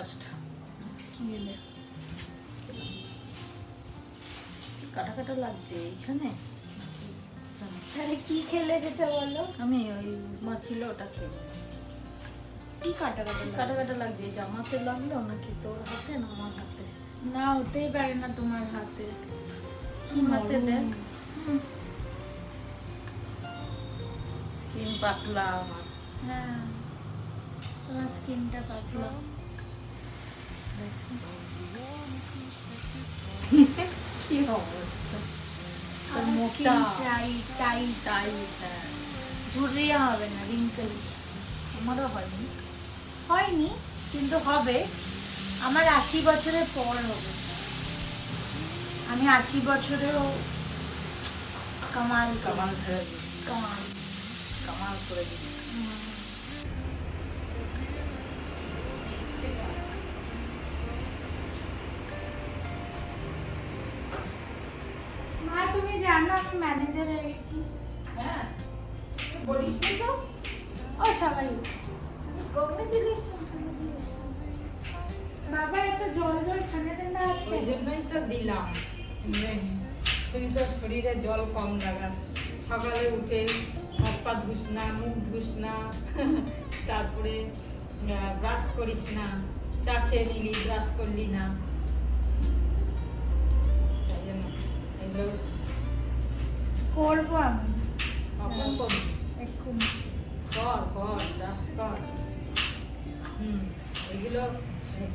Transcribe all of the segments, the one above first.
Breakfast. কি এলে কাটা কাটা লাগছে এখানে। তাহলে কি খেলে সেটা বলো। আমি ওই মা ছিল ওটা খেয়ে কি কাটা কাটা কাটা কাটা লাগছে। জামাতে লাগলো নাকি তোর হাতে না আমার হাতে? না হতেই পারে না তোমার হাতে। কি হাতে দেখ, স্কিন পাতলা আমার। হ্যাঁ তোমার স্কিনটা পাতলা। কি অবস্থা, মোটা টাইট টাইট টাইট। হ্যাঁ ঝুরিয়া হবে না, রিঙ্কলস। আমারও হয়নি, হয়নি কিন্তু হবে। আমার 80 বছরের পর হবে। আমি 80 বছরেও কামাল কামাল ধরে দিই, কামাল কামাল করে দিই। মা তুমি জানো আমি ম্যানেজার হয়ে গেছি। হ্যাঁ বলিস নি তো? ও সবাই কংগ্রেচুলেশন। বাবা এত জল জল ঠান্ডা ঠান্ডা ওই জন্যই তো দিলাম। তুই তো শরীরে জল কম লাগাস। সকালে উঠে হাত পা ধুস না, মুখ ধুস না, তারপরে ব্রাশ করিস না, চা খেয়ে নিলি ব্রাশ করলি না, তাই জন্য এগুলো করবো আমি কখন করবি? এক্ষুনি। কর কর, ব্রাশ কর। এগুলো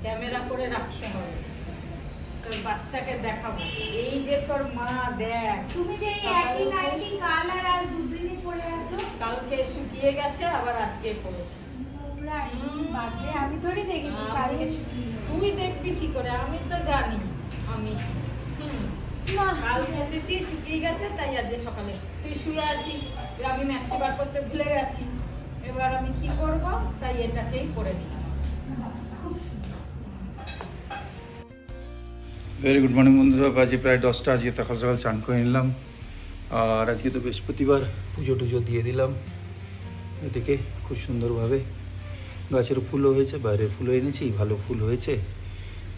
ক্যামেরা করে রাখতে হবে, তোর বাচ্চাকে দেখাবো এই যে তোর মা দেখ। তুমি যে এই একই নাইটি কাল আর আজ দুদিনই পরে আছো। কালকে শুকিয়ে গেছে আবার আজকে পড়েছে। নোংরা, বাজে। আমি থোড়ি দেখেছি কালকে শুকিয়ে। তুই দেখবি কি করে, আমি তো জানি। আমি না কালকে এসেছি শুকিয়ে গেছে, তাই আজ সকালে তুই শুয়ে আছিস, আমি ম্যাক্সি বার করতে ভুলে গেছি। এবার আমি কি করব, তাই এটাকেই করে দিই। ভেরি গুড মর্নিং বন্ধুরা। বাজে প্রায় 10টা। আজকে সকাল সকাল চান করে নিলাম। আর আজকে তো বৃহস্পতিবার, পুজো টুজো দিয়ে দিলাম। এদিকে খুব সুন্দরভাবে গাছের ফুলও হয়েছে, বাইরে ফুলও এনেছি, ভালো ফুল হয়েছে,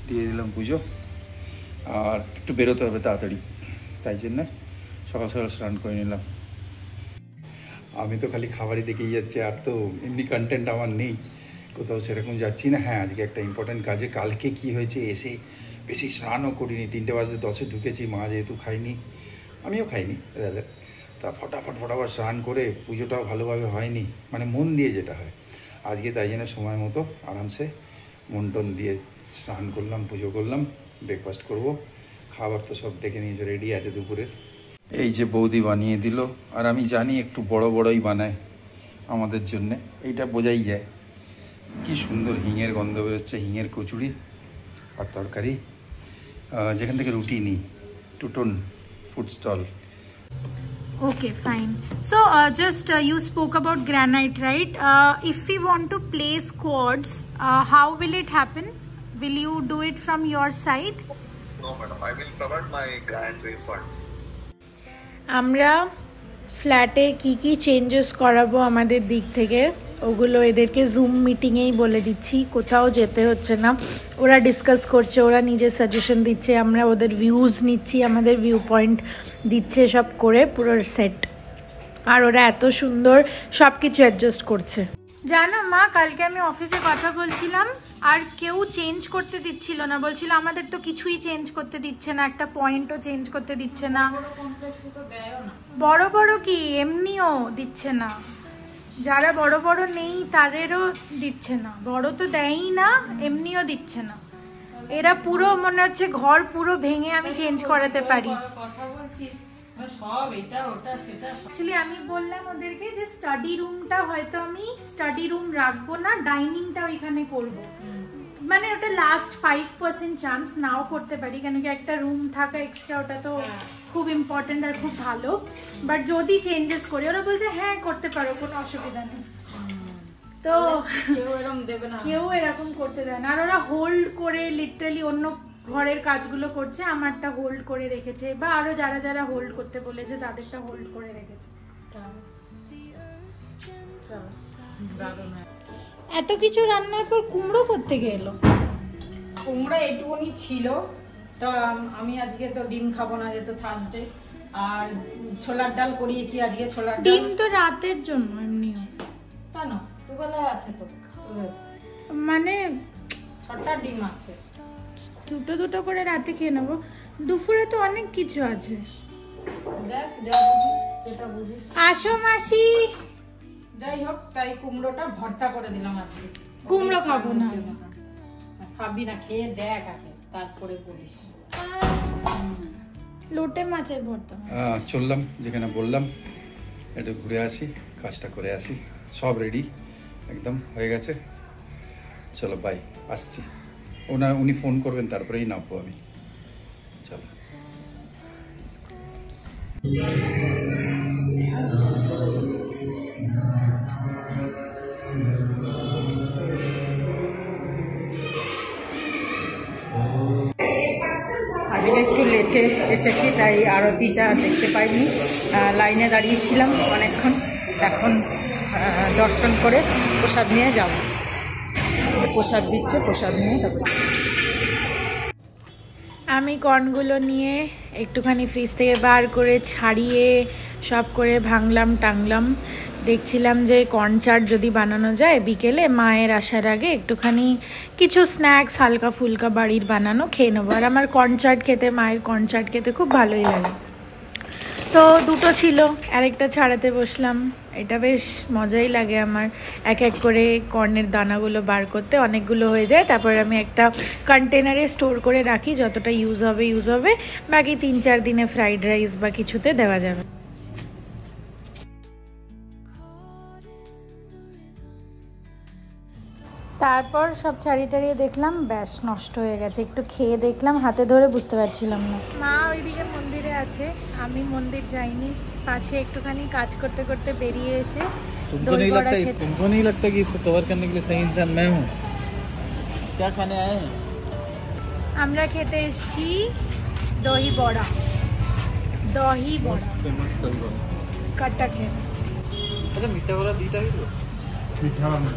দিয়ে দিলাম পুজো। আর একটু বেরোতে হবে তাড়াতাড়ি, তাই জন্যে সকাল সকাল স্নান করে নিলাম। আমি তো খালি খাবারই দেখেই যাচ্ছি, আর তো এমনি কন্টেন্ট আমার নেই, কোথাও সেরকম যাচ্ছি না। হ্যাঁ আজকে একটা ইম্পর্টেন্ট কাজে, কালকে কি হয়েছে এসে বেশি স্নানও করিনি, 3:10 ঢুকেছি। মা যেহেতু খাইনি, আমিও খাইনি রাজার, তা ফটাফট স্নান করে পুজোটাও ভালোভাবে হয়নি, মানে মন দিয়ে যেটা হয়। আজকে তাই জন্য সময় মতো আরামসে মন টন দিয়ে স্নান করলাম, পুজো করলাম, ব্রেকফাস্ট করব। খাবার তো সব দেখে নিয়েছো, রেডি আছে দুপুরের। এই যে বৌদি বানিয়ে দিল, আর আমি জানি একটু বড় বড়ই বানায় আমাদের জন্যে, এইটা বোঝাই যায়। কি সুন্দর হিঙের গন্ধ বেরোচ্ছে, হিঙের কচুরি আর তরকারি, যেখান থেকে রুটি নিই, টুটন food stall. Okay, fine. So, just you spoke about granite, right? If we want to place quads, how will it happen? Will you do it from your side? No, madam. I will provide my grant refund. আমরা ফ্ল্যাটে কি কি changes করাবো আমাদের দিক থেকে, ওগুলো এদেরকে জুম মিটিংয়েই বলে দিচ্ছি। কোথাও যেতে হচ্ছে না, ওরা ডিসকাস করছে, ওরা নিজের সাজেশন দিচ্ছে, আমরা ওদের ভিউজ নিচ্ছি, আমাদের ভিউ পয়েন্ট দিচ্ছে, সব করে পুরো সেট। আর ওরা এত সুন্দর সব কিছু অ্যাডজাস্ট করছে। জানো মা, কালকে আমি অফিসে কথা বলছিলাম, আর কেউ চেঞ্জ করতে দিচ্ছিল না, বলছিল আমাদের তো কিছুই চেঞ্জ করতে দিচ্ছে না, একটা পয়েন্টও চেঞ্জ করতে দিচ্ছে না। বড় বড় কি এমনিও দিচ্ছে না, যারা বড় বড় নেই তাদেরও দিচ্ছে না, বড় তো দেয়ই না, এমনিও দিচ্ছে না। এরা পুরো মনে হচ্ছে ঘর পুরো ভেঙে আমি চেঞ্জ করাতে পারি। অ্যাকচুয়ালি আমি বললাম ওদেরকে যে স্টাডি রুমটা হয়তো আমি স্টাডি রুম রাখবো না, ডাইনিংটা ওইখানে করবো। মানে ওটা লাস্ট 5% চান্স, নাও করতে পারি, কেন কি একটা রুম থাকা এক্সট্রা, ওটা তো খুব ইম্পর্টেন্ট আর খুব ভালো। বাট যদি চেঞ্জেস করি, ওরা বলছে হ্যাঁ করতে পারো, কোনো অসুবিধা নেই। তো কেউ এরকম করতে দেয় না, আর ওরা হোল্ড করে লিটারালি অন্য ঘরের কাজগুলো করছে, আমারটা হোল্ড করে রেখেছে, বা আরো যারা যারা হোল্ড করতে বলেছে তাদেরটা হোল্ড করে রেখেছে। এত কিছু রান্নার পর কুমড়ো করতে গেলো। কুমড়ো এইটুকুনি ছিল, তো আমি আজকে তো ডিম খাবো না, যেহেতু থার্সডে। আর ছোলার ডাল করিয়েছি আজকে, ছোলার ডাল। ডিম তো রাতের জন্য এমনিও। কেন, দুবেলা আছে তো, মানে 6টা ডিম আছে। দুটো করে রাতে খেয়ে নেবো, দুপুরে তো অনেক কিছু আছে। দেখ যা বুঝি, যেটা বুঝিস। আসো মাসি। যাই হোক, তাই কুমড়োটা ভর্তা করে দিলাম আজকে। কুমড়ো খাবো না। খাবি না, খেয়ে দেখ আগে, তারপরে বলিস। লোটে মাছের ভর্তা। চললাম যেখানে বললাম, একটু ঘুরে আসি, কাজটা করে আসি। সব রেডি, একদম হয়ে গেছে। চলো বাই, আসছি। উনি ফোন করবেন, তারপরেই নামবো আমি। চলো। আজকে একটু লেটে এসেছি, তাই আরতিটা দেখতে পাইনি। লাইনে দাঁড়িয়েছিলাম অনেকক্ষণ। এখন দর্শন করে প্রসাদ নিয়ে যাব। প্রসাদ দিচ্ছে, প্রসাদ নিয়ে তবে। আমি কর্নগুলো নিয়ে একটুখানি ফ্রিজ থেকে বার করে ছাড়িয়ে সব করে ভাঙলাম টাংলাম। দেখছিলাম যে কর্ন চাট যদি বানানো যায় বিকেলে মায়ের আসার আগে, একটুখানি কিছু স্ন্যাক্স হালকা ফুলকা বাড়ির বানানো খেয়ে নেবো। আর আমার কর্ন চাট খেতে, মায়ের কর্ন চাট খেতে খুব ভালোই লাগে। তো দুটো ছিল, আরেকটা ছাড়াতে বসলাম। এটা বেশ মজাই লাগে আমার, এক এক করে কর্নের দানাগুলো বার করতে। অনেকগুলো হয়ে যায়, তারপর আমি একটা কন্টেনারে স্টোর করে রাখি, যতটা ইউজ হবে, বাকি 3-4 দিনে ফ্রাইড রাইস বা কিছুতে দেওয়া যাবে। তারপর সব ছাড়িয়ে দেখলাম ব্যাস নষ্ট হয়ে গেছে। একটু খেয়ে দেখলাম, হাতে ধরে বুঝতে পারছিলাম না। মা ওইদিকে মন্দিরে আছে, আমি মন্দির যাইনি। পাশে একটুখানি কাজ করতে করতে বেরিয়ে এসে तुमको नहीं लगता कि इसको कवर करने के लिए सही इंसान मैं हूँ? क्या खाने आए हैं? আমরা খেতে এসেছি দহি বড়া। फेमस दही बड़ा। কাটাকে। अच्छा मीठा वाला दीटा ही तो मीठा वाला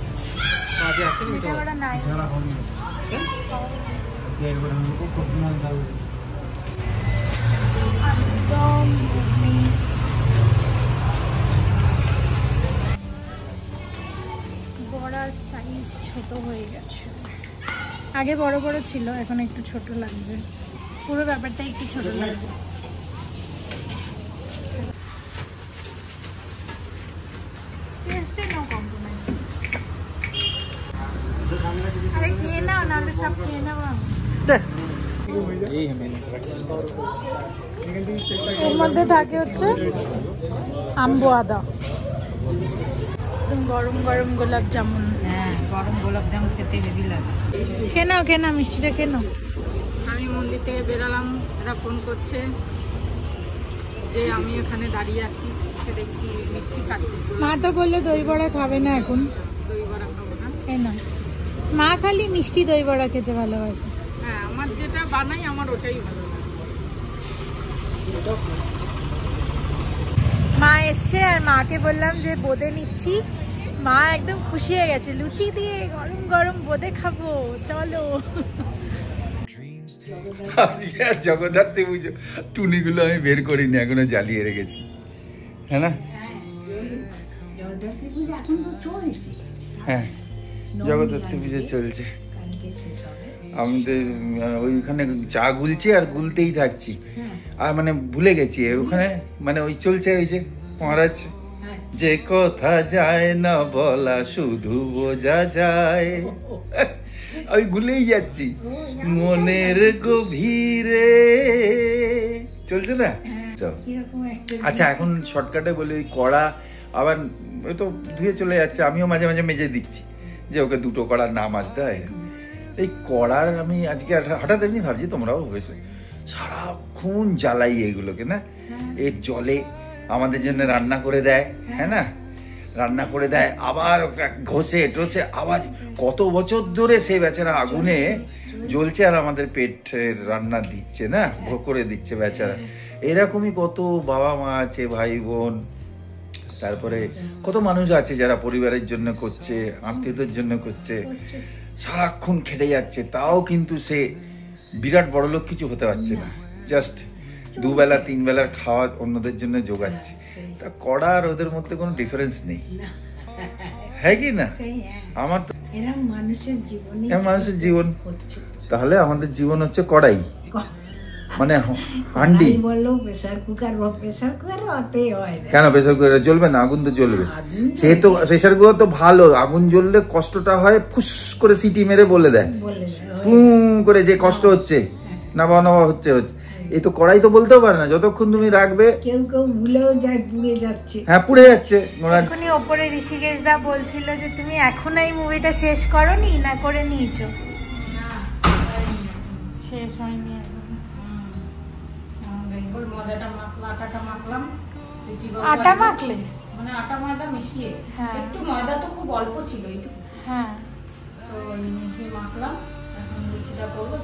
आगे ऐसे नहीं মিঠা বড়া নাই। একদম বড়ার সাইজ ছোট হয়ে গেছে। আগে বড় বড় ছিল, এখন একটু ছোট লাগছে। পুরো ব্যাপারটা একটু ছোট লাগছে। টেস্টে নো কম্প্রোমাইজ। আরে খেয়ে নাও, নাহলে সব খেয়ে নেবো আমি। यही है मैंने এর মধ্যে থাকে হচ্ছে আম্বু আদা। একদম গরম গরম গোলাপ জামুন। হ্যাঁ, গরম গোলাপ জামুন খেতে হেভি লাগে। খেয়ে নাও মিষ্টিটা খেয়ে নাও। আমি মন্দির থেকে বেরালাম, এরা ফোন করছে যে আমি ওখানে দাঁড়িয়ে আছি, সে দেখছি মিষ্টি খাচ্ছি। মা তো বললো দই বড়া খাবে না এখন। দই বড়া খাবো না। খেয়ে নাও। মা খালি মিষ্টি দই বড়া খেতে ভালোবাসে। হ্যাঁ, আমার যেটা বানাই আমার ওটাই ভালো লাগে। মা এসছে আর মাকে বললাম যে বোঁদে নিচ্ছি। মা একদম খুশি হয়ে গেছে, লুচি দিয়ে গরম গরম বোঁদে খাবো, চলো। আজকে আর জগদ্ধাত্রী পুজো টুনিগুলো আমি বের করিনি, এখনো জ্বালিয়ে রেখেছি। হ্যাঁ না? হ্যাঁ, জগদ্ধাত্রী পুজো চলছে। আমি তো ওইখানে চা গুলছি আর গুলতেই থাকছি, আর মানে ভুলে গেছি ওখানে, মানে ওই চলছে ওই যে মহারাজ, যে কথা যায় না বলা শুধু বোঝা যায়, আমি ভুলেই যাচ্ছি। মনের গভীরে চলছে না? আচ্ছা, এখন শর্টকাটে বলি, ওই কড়া আবার ওই তো ধুয়ে চলে যাচ্ছে, আমিও মাঝে মাঝে মেজে দিচ্ছি যে ওকে 2টো কড়ার নাম আসতে হয়। এই কড়ার আমি আজকে হঠাৎ এমনি ভাবছি, তোমরাও ভেবেছো, সারাক্ষণ জ্বালাই এগুলোকে না, এর জলে আমাদের জন্য রান্না করে দেয়, হ্যাঁ না, রান্না করে দেয়, আবার ঘষে টসে, আবার কত বছর ধরে সে বেচারা আগুনে জ্বলছে আর আমাদের পেটের রান্না দিচ্ছে না, ভোগ করে দিচ্ছে বেচারা। এরকমই কত বাবা মা আছে, ভাই বোন, তারপরে কত মানুষ আছে যারা পরিবারের জন্য করছে, আত্মীয়দের জন্য করছে, সারাক্ষণ খেটে যাচ্ছে, তাও কিন্তু সে বিরাট বড় লোক কিছু হতে পারছে না, জাস্ট 2 বেলা 3 বেলার খাওয়া অন্যদের জন্য জোগাচ্ছে। তা কড়া আর ওদের মধ্যে কোনো ডিফারেন্স নেই, হ্যাঁ কি না? আমার তো মানুষের জীবন, তাহলে আমাদের জীবন হচ্ছে কড়াই, মানে হান্ডি। কেন প্রেসার কুকারে জ্বলবে না? আগুন তো জ্বলবে। সে তো প্রেসার কুকার তো ভালো, আগুন জ্বললে কষ্টটা হয়, ফুস করে সিটি মেরে বলে দেয় পুঁ করে যে কষ্ট হচ্ছে, নাবা নাবা হচ্ছে। এই তো কড়াই তো বলতেও পারে না, যতক্ষণ তুমি রাখবে। কেউ কেউ ভুলেও যায়, পুড়ে যাচ্ছে। হ্যাঁ, পুড়ে যাচ্ছে। এখনই ওপরে ঋষিকেশ দা বলছিল যে তুমি এখন এই মুভিটা শেষ করোনি না করে নিয়েছো? শেষ হয়নি আটা মাখলে, মানে আটা ময়দা মিশিয়ে, একটু ময়দা তো খুব অল্প ছিল একটু, হ্যাঁ তো মিশিয়ে মাখলাম। এখন লুচিটা করবো,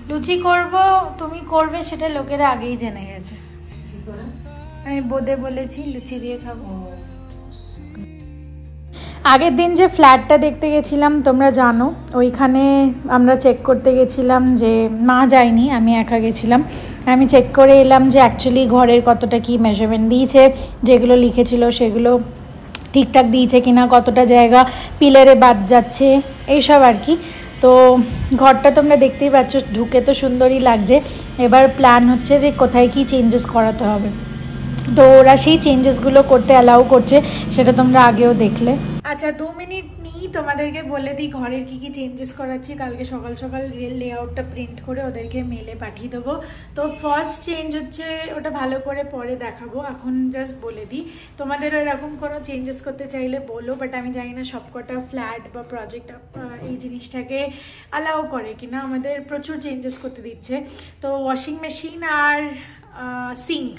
লুচি করব, তুমি করবে সেটা লোকেরা আগেই জেনে গেছে। আমি বোধে বলেছি লুচি দিয়ে খাবো। আগের দিন যে ফ্ল্যাটটা দেখতে গেছিলাম তোমরা জানো, ওইখানে আমরা চেক করতে গেছিলাম, যে মা যায়নি, আমি একা গেছিলাম। আমি চেক করে এলাম যে অ্যাকচুয়ালি ঘরের কতটা কি মেজারমেন্ট দিয়েছে, যেগুলো লিখেছিল সেগুলো ঠিকঠাক দিয়েছে কিনা, কতটা জায়গা পিলারে বাদ যাচ্ছে, এইসব আর কি। তো ঘরটা তোমরা দেখতেই পাচ্ছ, ঢুকে তো সুন্দরই লাগছে। এবার প্ল্যান হচ্ছে যে কোথায় কি চেঞ্জেস করাতে হবে, তো ওরা সেই চেঞ্জেসগুলো করতে অ্যালাউ করছে, সেটা তোমরা আগেও দেখলে। আচ্ছা 2 মিনিট নিই, তোমাদেরকে বলে দিই ঘরের কি কি চেঞ্জেস করাচ্ছি। কালকে সকাল সকাল লেআউটটা প্রিন্ট করে ওদেরকে মেলে পাঠিয়ে দেবো। তো ফার্স্ট চেঞ্জ হচ্ছে, ওটা ভালো করে পরে দেখাবো, এখন জাস্ট বলে দিই। তোমাদেরও এরকম কোনো চেঞ্জেস করতে চাইলে বলো, বাট আমি জানি না সবকটা ফ্ল্যাট বা প্রজেক্ট এই জিনিসটাকে অ্যালাউ করে কিনা। আমাদের প্রচুর চেঞ্জেস করতে দিচ্ছে। তো ওয়াশিং মেশিন আর সিঙ্ক,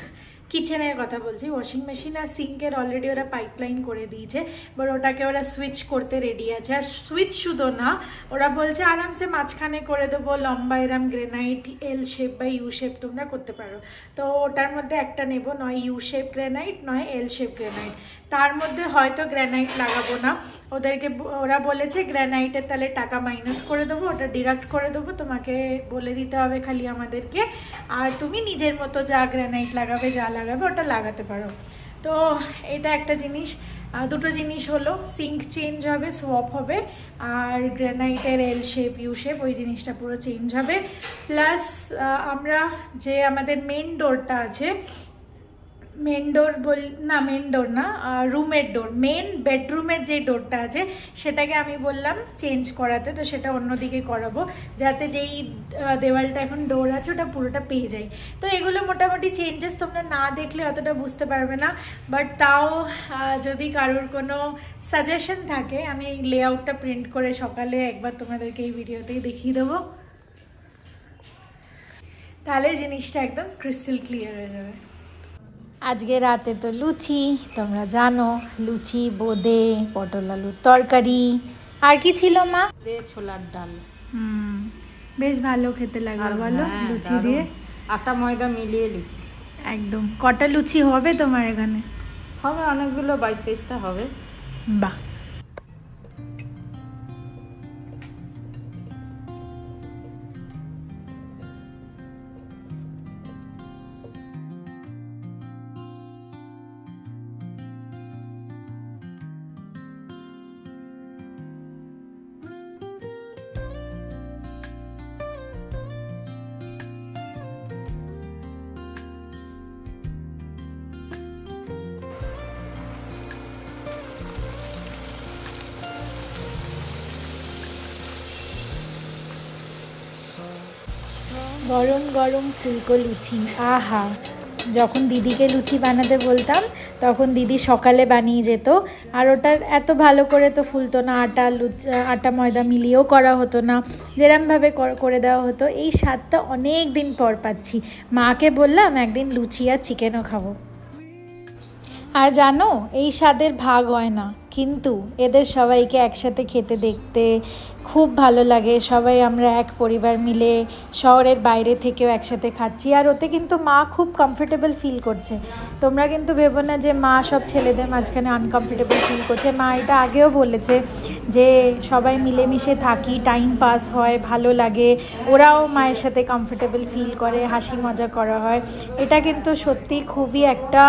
কিচেনের কথা বলছি, ওয়াশিং মেশিন আর সিঙ্কের অলরেডি ওরা পাইপলাইন করে দিয়েছে, বাট ওটাকে ওরা সুইচ করতে রেডি আছে। আর সুইচ শুধু না, ওরা বলছে আরামসে মাঝখানে করে দেবো, লম্বা এরম গ্রেনাইট এল শেপ বা ইউ শেপ তোমরা করতে পারো। তো ওটার মধ্যে একটা নেব, নয় ইউ শেপ গ্রেনাইট নয় এল শেপ গ্রেনাইট। তার মধ্যে হয়তো গ্রেনাইট লাগাবো না, ওদেরকে ওরা বলেছে গ্রেনাইটের তাহলে টাকা মাইনাস করে দেবো, ওটা ডিডাক্ট করে দেবো, তোমাকে বলে দিতে হবে খালি আমাদেরকে, আর তুমি নিজের মতো যা গ্রেনাইট লাগাবে যা লাগাবে ওটা লাগাতে পারো। তো এটা একটা জিনিস। দুটো জিনিস হলো, সিঙ্ক চেঞ্জ হবে, সোয়াপ হবে, আর গ্রেনাইটের এল শেপ ইউ শেপ ওই জিনিসটা পুরো চেঞ্জ হবে। প্লাস আমরা যে আমাদের মেন ডোরটা আছে, মেন ডোর রুমের ডোর, মেন বেডরুমের যে ডোরটা আছে সেটাকে আমি বললাম চেঞ্জ করাতে, তো সেটা অন্যদিকে করাবো, যাতে যেই দেওয়ালটা এখন ডোর আছে ওটা পুরোটা পেয়ে যায়। তো এগুলো মোটামুটি চেঞ্জেস, তোমরা না দেখলে অতটা বুঝতে পারবে না, বাট তাও যদি কারোর কোনো সাজেশন থাকে, আমি এই লেআউটটা প্রিন্ট করে সকালে একবার তোমাদেরকে এই ভিডিওতেই দেখিয়ে দেবো, তাহলে জিনিসটা একদম ক্রিস্টাল ক্লিয়ার হয়ে যাবে। আজকে রাতে তো লুচি, তোমরা জানো, লুচি, বোঁদে, পটল আলুর তরকারি, আর কি ছিল মা? ছোলার ডাল। বেশ ভালো খেতে লাগলো বলো, লুচি দিয়ে আটা ময়দা মিলিয়ে লুচি। একদম। কটা লুচি হবে তোমার এখানে? হবে অনেকগুলো, 22-23টা হবে। বাহ। গরম গরম ফুলকো লুচি, আহা। যখন দিদিকে লুচি বানাতে বলতাম তখন দিদি সকালে বানিয়ে যেত, আর ওটার এত ভালো করে তো ফুলতো না, আটা ময়দা মিলিয়েও করা হতো না, যেরমভাবে করে দেওয়া হতো। এই স্বাদটা অনেক দিন পর পাচ্ছি। মাকে বললাম একদিন লুচি আর চিকেনও খাবো। আর জানো, এই স্বাদের ভাগ হয় না। কিন্তু এদের সবাইকে একসাথে খেতে দেখতে খুব ভালো লাগে। সবাই আমরা এক পরিবার মিলে শহরের বাইরে থেকেও একসাথে খাচ্ছি, আর ওতে কিন্তু মা খুব কমফোর্টেবল ফিল করছে। তোমরা কিন্তু ভেবো না যে মা সব ছেলেদের মাঝখানে আনকমফোর্টেবল ফিল করছে। মা এটা আগেও বলেছে যে সবাই মিলেমিশে থাকি, টাইম পাস হয়, ভালো লাগে, ওরাও মায়ের সাথে কমফোর্টেবল ফিল করে, হাসি মজা করা হয়। এটা কিন্তু সত্যি খুবই একটা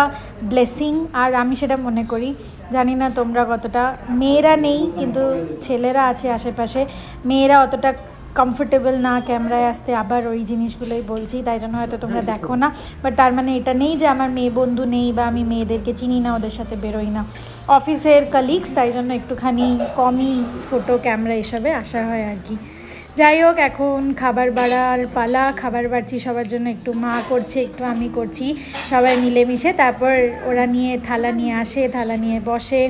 ব্লেসিং, আর আমি সেটা মনে করি। জানি না তোমরা কতটা, মেয়েরা নেই কিন্তু ছেলেরা আছে আশেপাশে, মেয়েরা অতটা কমফোর্টেবল না ক্যামেরায় আসতে, আবার ওই জিনিসগুলোই বলছি, তাই জন্য হয়তো তোমরা দেখো না। বাট তার মানে এটা নেই যে আমার মেয়ে বন্ধু নেই বা আমি মেয়েদেরকে চিনি না, ওদের সাথে বেরোই না। অফিসের কালিগস, তাই জন্য একটুখানি কমই ফটো ক্যামেরা এসবে আসা হয় আর কি। যাই হোক, এখন খাবার বাড়ার পালা। খাবার বাড়ছি সবার জন্য, একটু মা করছে, একটু আমি করছি, সবাই মিলেমিশে। তারপর ওরা নিয়ে থালা নিয়ে আসে, থালা নিয়ে বসে,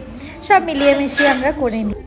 সব মিলিয়ে মিশিয়ে আমরা করে নিই।